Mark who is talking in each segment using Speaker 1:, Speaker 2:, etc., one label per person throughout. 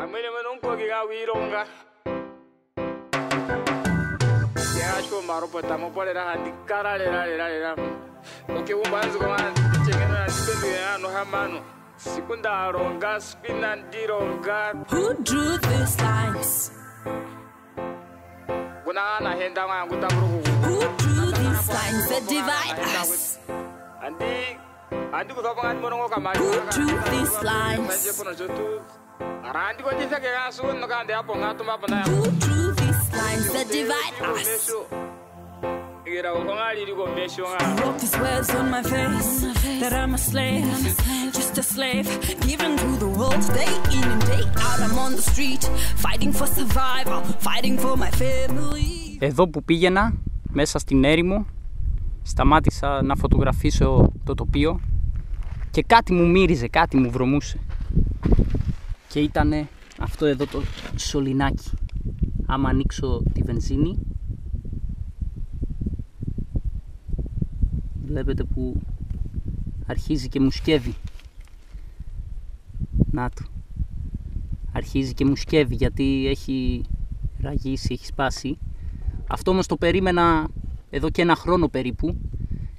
Speaker 1: Amene menonko gigawironga. Ya cho maropo tamo pole ra handikara lera. Oke umbanzu kwa chengena sipendi ano hamano. Sikunda ronga spinandironga.
Speaker 2: Who drew these lines?
Speaker 1: Kuna henda wangu tabruku.
Speaker 2: Who drew these lines that divide us?
Speaker 1: Andi kutapanga monongo kama.
Speaker 2: Who drew these lines?
Speaker 1: Arandi ko tisa ke gasu no kande apo ngato mapana.
Speaker 2: Who drew these lines that divide us?
Speaker 1: Gira ko ngali liko mesho nga.
Speaker 2: Wrote these words on my face that I'm a slave, just a slave, given to the world day in and day out. I'm on the street, fighting for survival, fighting for my family.
Speaker 3: Εδώ που πήγαινα, μέσα στην έρημο, σταμάτησα να φωτογραφίσω το τοπίο και κάτι μου μύριζε, κάτι μου βρωμούσε. Και ήτανε αυτό εδώ το σωληνάκι. Άμα ανοίξω τη βενζίνη, βλέπετε που αρχίζει και μουσκεύει. Να το. Αρχίζει και μουσκεύει γιατί έχει ραγίσει, έχει σπάσει. Αυτό όμως το περίμενα εδώ και 1 χρόνο περίπου,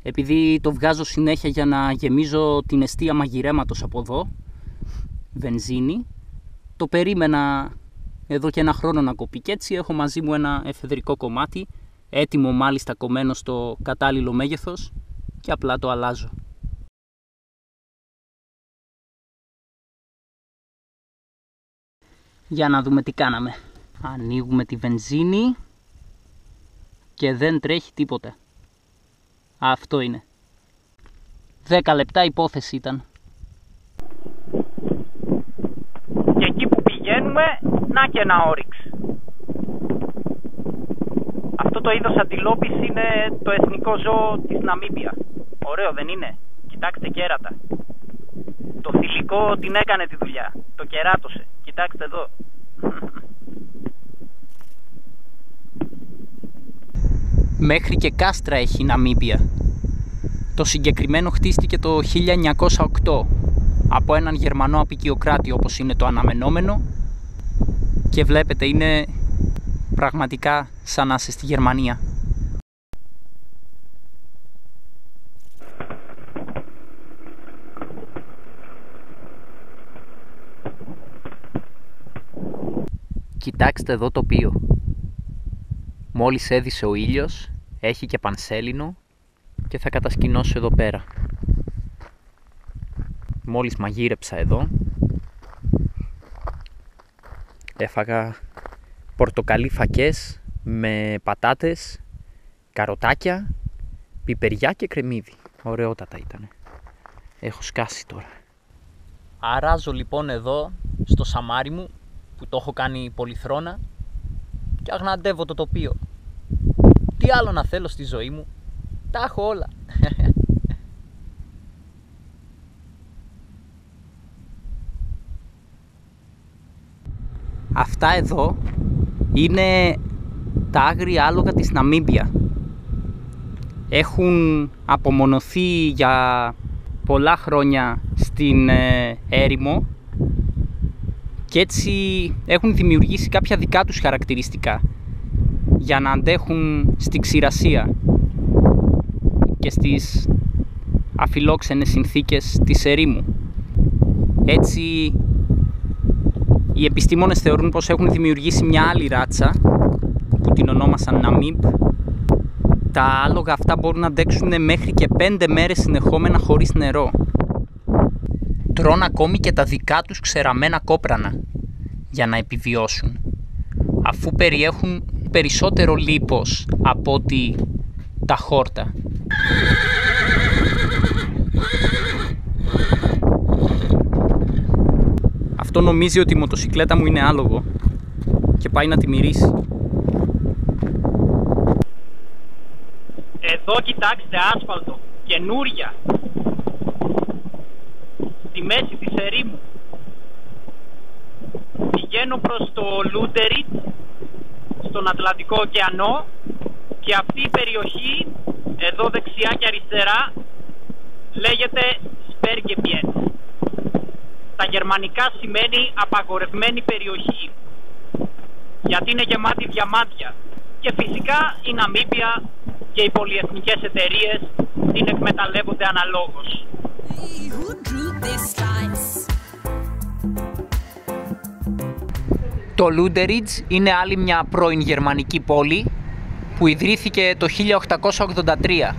Speaker 3: επειδή το βγάζω συνέχεια για να γεμίζω την εστία μαγειρέματος από εδώ, βενζίνη. Το περίμενα εδώ και 1 χρόνο να κοπεί και έτσι έχω μαζί μου ένα εφεδρικό κομμάτι, έτοιμο μάλιστα κομμένο στο κατάλληλο μέγεθος και απλά το αλλάζω. Για να δούμε τι κάναμε. Ανοίγουμε τη βενζίνη και δεν τρέχει τίποτε. Αυτό είναι. 10 λεπτά υπόθεση ήταν.
Speaker 4: Και εκεί που πηγαίνουμε, να και ένα όριξ. Αυτό το είδος αντιλόπης είναι το εθνικό ζώο της Ναμίμπια. Ωραίο δεν είναι? Κοιτάξτε κέρατα. Το θηλυκό την έκανε τη δουλειά. Το κεράτωσε. Κοιτάξτε εδώ.
Speaker 3: Μέχρι και κάστρα έχει η Ναμίμπια. Το συγκεκριμένο χτίστηκε το 1908 από έναν Γερμανό αποικιοκράτη, όπως είναι το αναμενόμενο, και βλέπετε είναι πραγματικά σαν να είσαι στη Γερμανία. Κοιτάξτε εδώ τοπίο. Μόλις έδισε ο ήλιος, έχει και πανσέλινο και θα κατασκηνώσω εδώ πέρα. Μόλις μαγείρεψα εδώ, έφαγα πορτοκαλί φακές με πατάτες, καροτάκια, πιπεριά και κρεμμύδι. Ωραιότατα ήτανε. Έχω σκάσει τώρα. Αράζω λοιπόν εδώ στο σαμάρι μου που το έχω κάνει πολυθρόνα και αγναντεύω το τοπίο. Τι άλλο να θέλω στη ζωή μου? Τα έχω όλα. Αυτά εδώ είναι τα άγρια άλογα της Ναμίμπια. Έχουν απομονωθεί για πολλά χρόνια στην έρημο και έτσι έχουν δημιουργήσει κάποια δικά τους χαρακτηριστικά για να αντέχουν στη ξηρασία και στις αφιλόξενες συνθήκες της ερήμου. Έτσι οι επιστήμονες θεωρούν πως έχουν δημιουργήσει μια άλλη ράτσα που την ονόμασαν Ναμίμπ. Τα άλογα αυτά μπορούν να αντέξουν μέχρι και 5 μέρες συνεχόμενα χωρίς νερό. Τρώνε ακόμη και τα δικά τους ξεραμένα κόπρανα για να επιβιώσουν, αφού περιέχουν περισσότερο λίπος από ότι τα χόρτα. Αυτό νομίζει ότι η μοτοσικλέτα μου είναι άλογο και πάει να τη μυρίσει.
Speaker 4: Εδώ κοιτάξτε άσφαλτο, καινούρια. Στη μέση της ερήμου. Πηγαίνω προς το Λούντεριτ, στον Ατλαντικό ωκεανό, και αυτή η περιοχή, εδώ δεξιά και αριστερά, λέγεται Σπέργεπιεν. Στα γερμανικά σημαίνει απαγορευμένη περιοχή, γιατί είναι γεμάτη διαμάντια. Και φυσικά η Ναμίμπια και οι πολυεθνικές εταιρείες την εκμεταλλεύονται αναλόγως.
Speaker 3: Το Λούντεριτζ είναι άλλη μια πρώην γερμανική πόλη που ιδρύθηκε το 1883.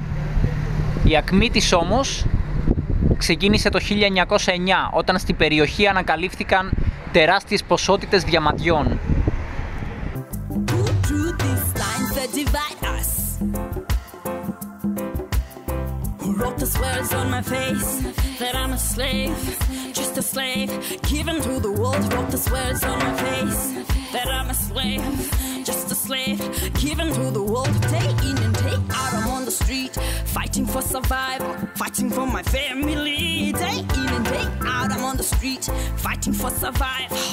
Speaker 3: Η ακμή της όμως ξεκίνησε το 1909, όταν στην περιοχή ανακαλύφθηκαν τεράστιες ποσότητες διαμαντιών.
Speaker 2: Wrote the swears on my face that I'm a slave, just a slave, given to the world. Wrote the swears on my face that I'm a slave, just a slave, given to the world. Day in and day out, I'm on the street, fighting for survival, fighting for my family. Day in and day out, I'm on the street, fighting for survival,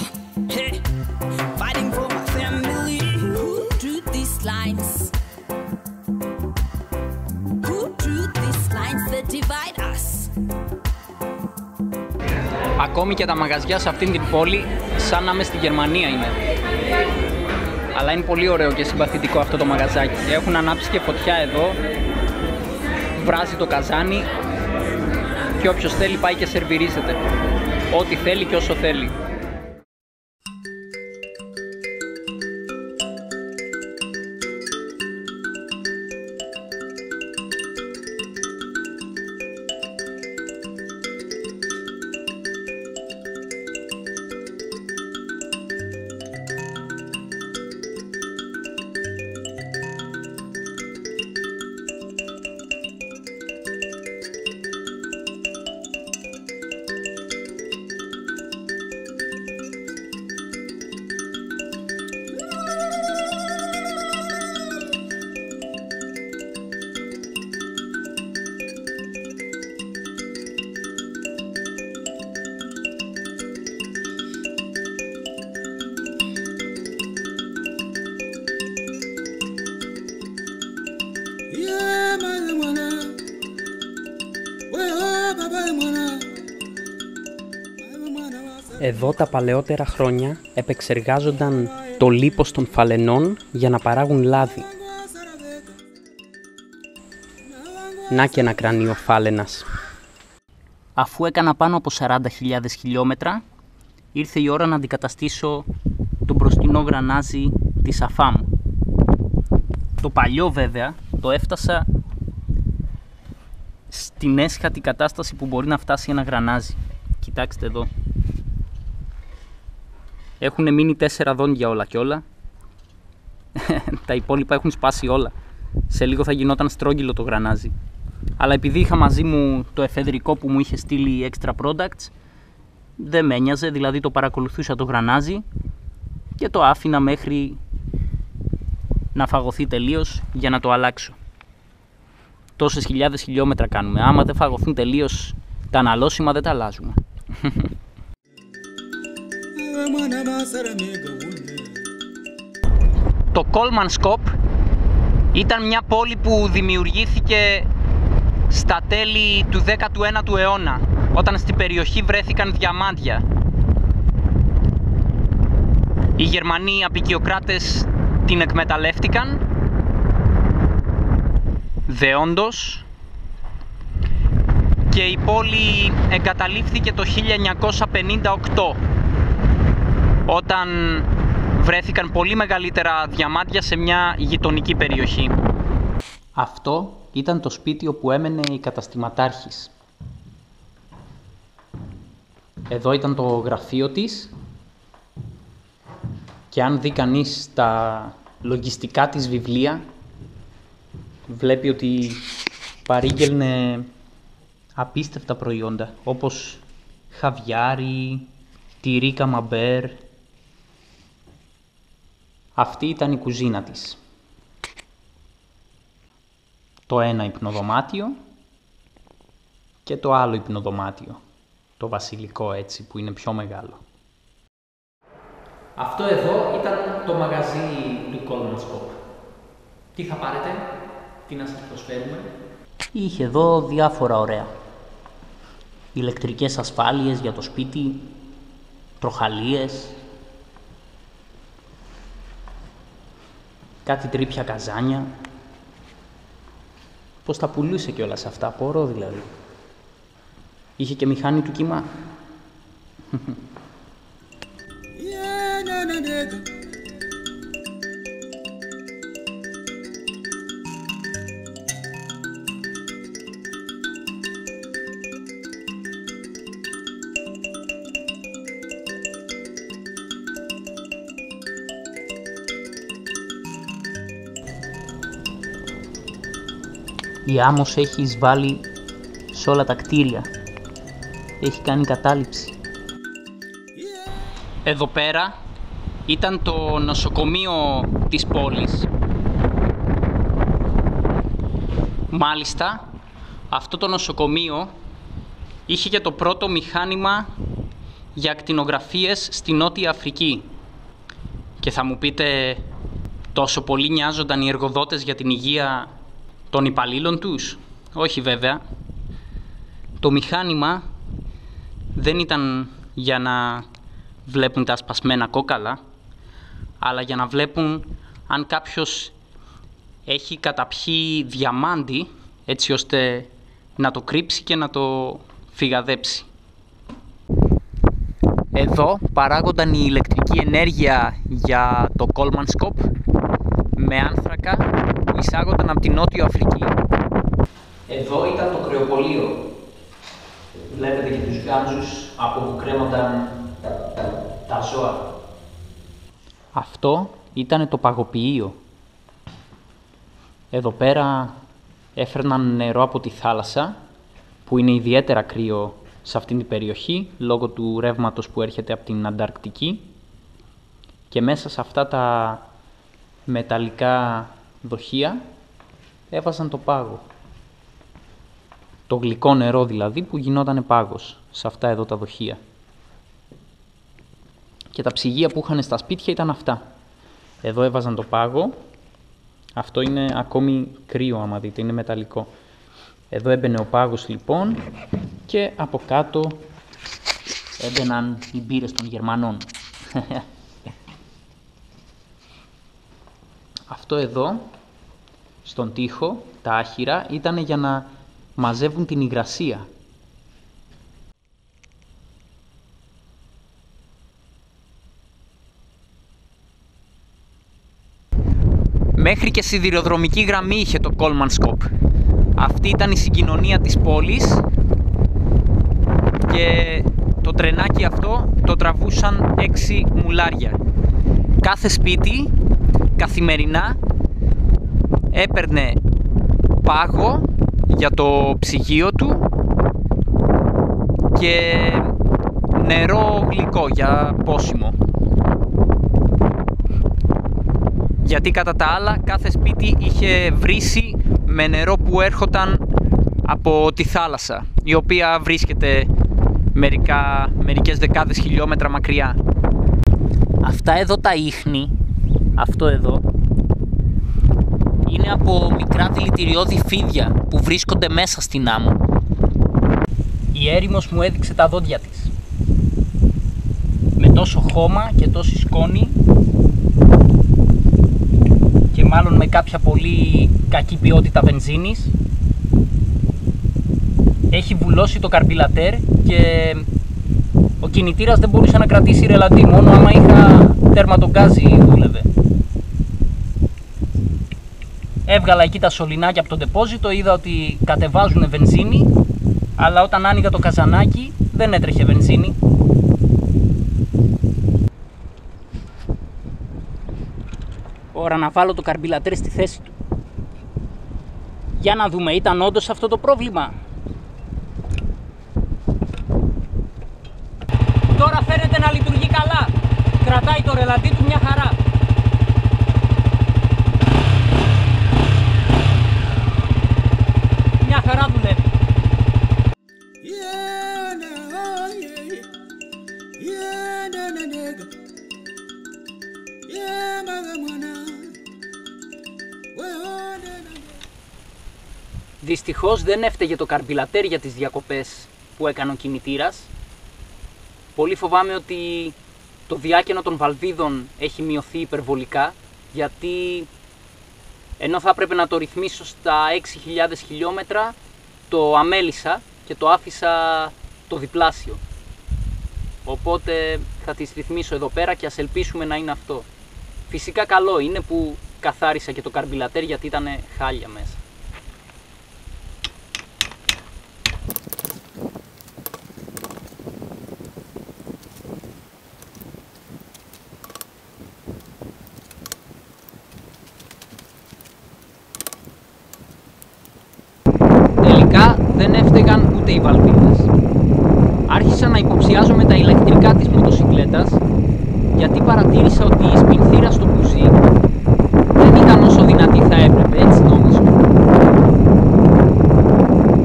Speaker 2: hey, fighting for my family. Who drew these lines?
Speaker 3: Ακόμη και τα μαγαζιά σε αυτήν την πόλη σαν να είμαι στη Γερμανία είναι. Αλλά είναι πολύ ωραίο και συμπαθητικό αυτό το μαγαζάκι. Έχουν ανάψει και φωτιά εδώ, βράζει το καζάνι και όποιος θέλει πάει και σερβιρίζεται. Ό,τι θέλει και όσο θέλει.
Speaker 5: Εδώ τα παλαιότερα χρόνια επεξεργάζονταν το λίπος των φαλενών για να παράγουν λάδι. Να και ένα κρανίο φάλαινας.
Speaker 3: Αφού έκανα πάνω από 40.000 χιλιόμετρα, ήρθε η ώρα να αντικαταστήσω το μπροστινό γρανάζι της ΑΦΑΜ. Το παλιό βέβαια το έφτασα στην έσχατη κατάσταση που μπορεί να φτάσει ένα γρανάζι. Κοιτάξτε εδώ. Έχουν μείνει 4 δόντια όλα και όλα. Τα υπόλοιπα έχουν σπάσει όλα. Σε λίγο θα γινόταν στρόγγυλο το γρανάζι. Αλλά επειδή είχα μαζί μου το εφεδρικό που μου είχε στείλει extra products, δεν με ένοιαζε, δηλαδή το παρακολουθούσα το γρανάζι και το άφηνα μέχρι να φαγωθεί τελείως για να το αλλάξω. Τόσες χιλιάδες χιλιόμετρα κάνουμε. Άμα δεν φαγωθούν τελείως τα αναλώσιμα δεν τα αλλάζουμε. Το Κόλμανσκοπ ήταν μια πόλη που δημιουργήθηκε στα τέλη του 19ου αιώνα, όταν στην περιοχή βρέθηκαν διαμάντια. Οι Γερμανοί αποικιοκράτες την εκμεταλλεύτηκαν δεόντως και η πόλη εγκαταλείφθηκε το 1958, όταν βρέθηκαν πολύ μεγαλύτερα διαμάντια σε μια γειτονική περιοχή. Αυτό ήταν το σπίτι όπου έμενε η καταστηματάρχης. Εδώ ήταν το γραφείο της και αν δει κανείς τα λογιστικά της βιβλία, βλέπει ότι παρήγγελνε απίστευτα προϊόντα, όπως χαβιάρι, τυρί καμαμπέρ. Αυτή ήταν η κουζίνα της. Το ένα υπνοδωμάτιο και το άλλο υπνοδωμάτιο. Το βασιλικό έτσι που είναι πιο μεγάλο. Αυτό εδώ ήταν το μαγαζί του Κόλμανσκοπ. Τι θα πάρετε, τι να σας προσφέρουμε? Είχε εδώ διάφορα ωραία. ηλεκτρικές ασφάλειες για το σπίτι, τροχαλίες, κάτι τρίπια καζάνια. Πώς τα πουλούσε κιόλας αυτά, απορώ δηλαδή. Είχε και μηχανή του κύμα. Η άμμος έχει εισβάλει σε όλα τα κτίρια. Έχει κάνει κατάληψη. Εδώ πέρα ήταν το νοσοκομείο της πόλης. Μάλιστα, αυτό το νοσοκομείο είχε και το πρώτο μηχάνημα για ακτινογραφίες στη Νότια Αφρική. Και θα μου πείτε, τόσο πολύ νοιάζονταν οι εργοδότες για την υγεία των υπαλλήλων τους? Όχι βέβαια. Το μηχάνημα δεν ήταν για να βλέπουν τα σπασμένα κόκαλα, αλλά για να βλέπουν αν κάποιος έχει καταπιεί διαμάντι, έτσι ώστε να το κρύψει και να το φυγαδέψει. Εδώ παράγονταν η ηλεκτρική ενέργεια για το κόλμανσκοπ με άνθρακα που εισάγονταν από την Νότιο Αφρική. Εδώ ήταν το κρεοπολείο. Βλέπετε και τους γάντζους από που κρέμονταν τα ζώα. Αυτό ήταν το παγοποιείο. Εδώ πέρα έφερναν νερό από τη θάλασσα, που είναι ιδιαίτερα κρύο σε αυτήν την περιοχή, λόγω του ρεύματος που έρχεται από την Ανταρκτική, και μέσα σε αυτά τα μεταλλικά δοχεία έβαζαν το πάγο. Το γλυκό νερό δηλαδή που γινόταν πάγος σε αυτά εδώ τα δοχεία. Και τα ψυγεία που είχαν στα σπίτια ήταν αυτά. Εδώ έβαζαν το πάγο. Αυτό είναι ακόμη κρύο άμα δείτε, είναι μεταλλικό. Εδώ έμπαινε ο πάγος λοιπόν και από κάτω έμπαιναν οι μπύρες των Γερμανών. Αυτό εδώ, στον τοίχο, τα άχυρα, ήταν για να μαζεύουν την υγρασία. Μέχρι και σιδηροδρομική γραμμή είχε το κόλμανσκοπ. Αυτή ήταν η συγκοινωνία της πόλης και το τρενάκι αυτό το τραβούσαν 6 μουλάρια. Κάθε σπίτι καθημερινά έπαιρνε πάγο για το ψυγείο του και νερό γλυκό για πόσιμο. Γιατί κατά τα άλλα κάθε σπίτι είχε βρύση με νερό που έρχονταν από τη θάλασσα, η οποία βρίσκεται μερικές δεκάδες χιλιόμετρα μακριά. Αυτά εδώ τα ίχνη, αυτό εδώ, είναι από μικρά δηλητηριώδη φίδια που βρίσκονται μέσα στην άμμο. Η έρημος μου έδειξε τα δόντια της. Με τόσο χώμα και τόση σκόνη και μάλλον με κάποια πολύ κακή ποιότητα βενζίνης, έχει βουλώσει το καρμπιλατέρ και ο κινητήρας δεν μπορούσε να κρατήσει ρελαντί, μόνο άμα είχα τερματογκάζι δούλευε. Έβγαλα εκεί τα σωληνάκια από το ντεπόζιτο, είδα ότι κατεβάζουν βενζίνη, αλλά όταν άνοιγα το καζανάκι δεν έτρεχε βενζίνη. Ώρα να βάλω το καρμπιλατέρ στη θέση του. Για να δούμε, ήταν όντως αυτό το πρόβλημα? Τώρα φαίνεται να λειτουργεί καλά. Κρατάει το ρελαντί του μια χαρά. Μια χαρά δουλεύει. Δυστυχώς δεν έφταιγε το καρμπιλατέρ για τις διακοπές που έκανε ο κινητήρας. Πολύ φοβάμαι ότι το διάκαινο των βαλβίδων έχει μειωθεί υπερβολικά, γιατί ενώ θα έπρεπε να το ρυθμίσω στα 6.000 χιλιόμετρα, το αμέλησα και το άφησα το διπλάσιο. Οπότε θα τις ρυθμίσω εδώ πέρα και ας ελπίσουμε να είναι αυτό. Φυσικά καλό είναι που καθάρισα και το καρμπιλατέρ, γιατί ήταν χάλια μέσα. Τελικά δεν έφταιγαν ούτε οι βαλβίδες. Άρχισα να υποψιάζομαι τα ηλεκτρικά της μοτοσικλέτας, γιατί παρατήρησα ότι η σπινθήρα στο μπουζί δεν ήταν όσο δυνατή θα έπρεπε, έτσι νόμιζω.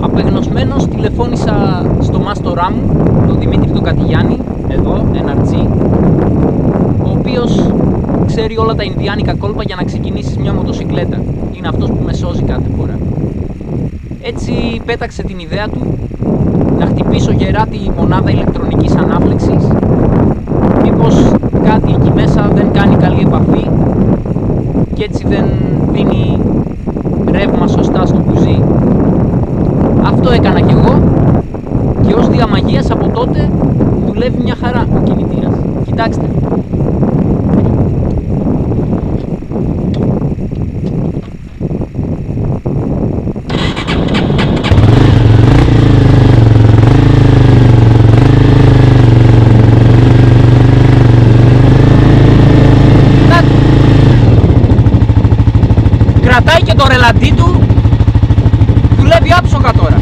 Speaker 3: Απεγνωσμένος τηλεφώνησα στο μάστορά μου, τον Δημήτρη τον Κατηγιάννη, εδώ, NRG, ο οποίος ξέρει όλα τα ινδιάνικα κόλπα για να ξεκινήσεις μια μοτοσικλέτα. Είναι αυτός που με σώζει κάθε φορά. Έτσι πέταξε την ιδέα του να χτυπήσω γερά τη μονάδα ηλεκτρονικής ανάπλεξης, μήπως κάτι εκεί μέσα δεν κάνει καλή επαφή και έτσι δεν δίνει ρεύμα σωστά στο μπουζί. Αυτό έκανα κι εγώ και ως διαμαγείας από τότε δουλεύει μια χαρά ο κινητήρας. Κοιτάξτε. Κρατάει και το ρελαντί του, δουλεύει άψογα τώρα.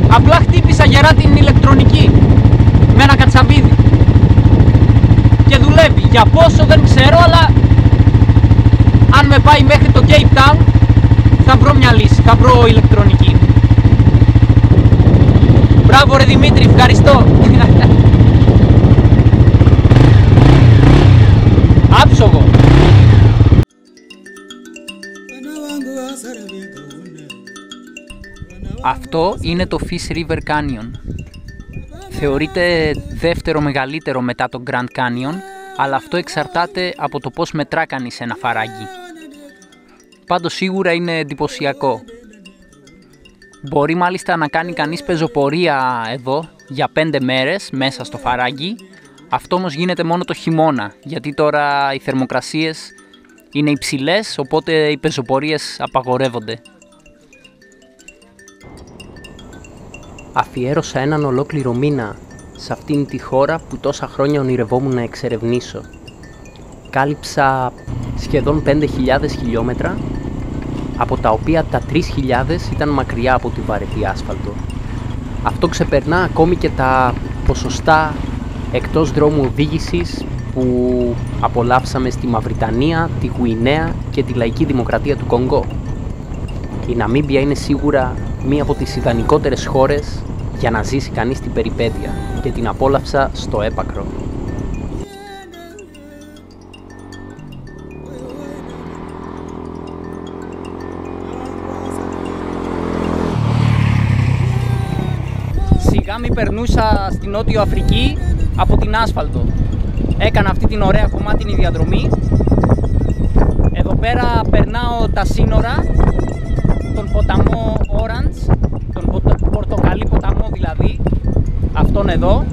Speaker 3: Απλά χτύπησα γερά την ηλεκτρονική με ένα κατσαβίδι και δουλεύει. Για πόσο δεν ξέρω, αλλά αν με πάει μέχρι το Cape Town θα βρω μια λύση, θα βρω ηλεκτρονική. Μπράβο ρε Δημήτρη, ευχαριστώ. Άψογο. Αυτό είναι το Fish River Canyon. Θεωρείται δεύτερο μεγαλύτερο μετά το Grand Canyon, αλλά αυτό εξαρτάται από το πώς μετρά κανείς ένα φαράγγι. Πάντως σίγουρα είναι εντυπωσιακό. Μπορεί μάλιστα να κάνει κανείς πεζοπορία εδώ για 5 μέρες μέσα στο φαράγγι. Αυτό όμως γίνεται μόνο το χειμώνα, γιατί τώρα οι θερμοκρασίες είναι υψηλές, οπότε οι πεζοπορίες απαγορεύονται.
Speaker 5: Αφιέρωσα έναν ολόκληρο μήνα σε αυτήν τη χώρα που τόσα χρόνια ονειρευόμουν να εξερευνήσω. Κάλυψα σχεδόν 5.000 χιλιόμετρα, από τα οποία τα 3.000 ήταν μακριά από τη βαρετή άσφαλτο. Αυτό ξεπερνά ακόμη και τα ποσοστά εκτός δρόμου οδήγησης που απολαύσαμε στη Μαυριτανία, τη Γουινέα και τη Λαϊκή Δημοκρατία του Κονγκό. Η Ναμίμπια είναι σίγουρα μία από τις ιδανικότερες χώρες για να ζήσει κανείς την περιπέτεια και την απόλαυσα στο έπακρο.
Speaker 3: Σιγά μη περνούσα στην Νότιο Αφρική από την άσφαλτο. Έκανα αυτή την ωραία κομμάτινη διαδρομή. Εδώ πέρα περνάω τα σύνορα, τον ποταμό Orange, τον πορτοκαλί ποταμό δηλαδή, αυτόν εδώ.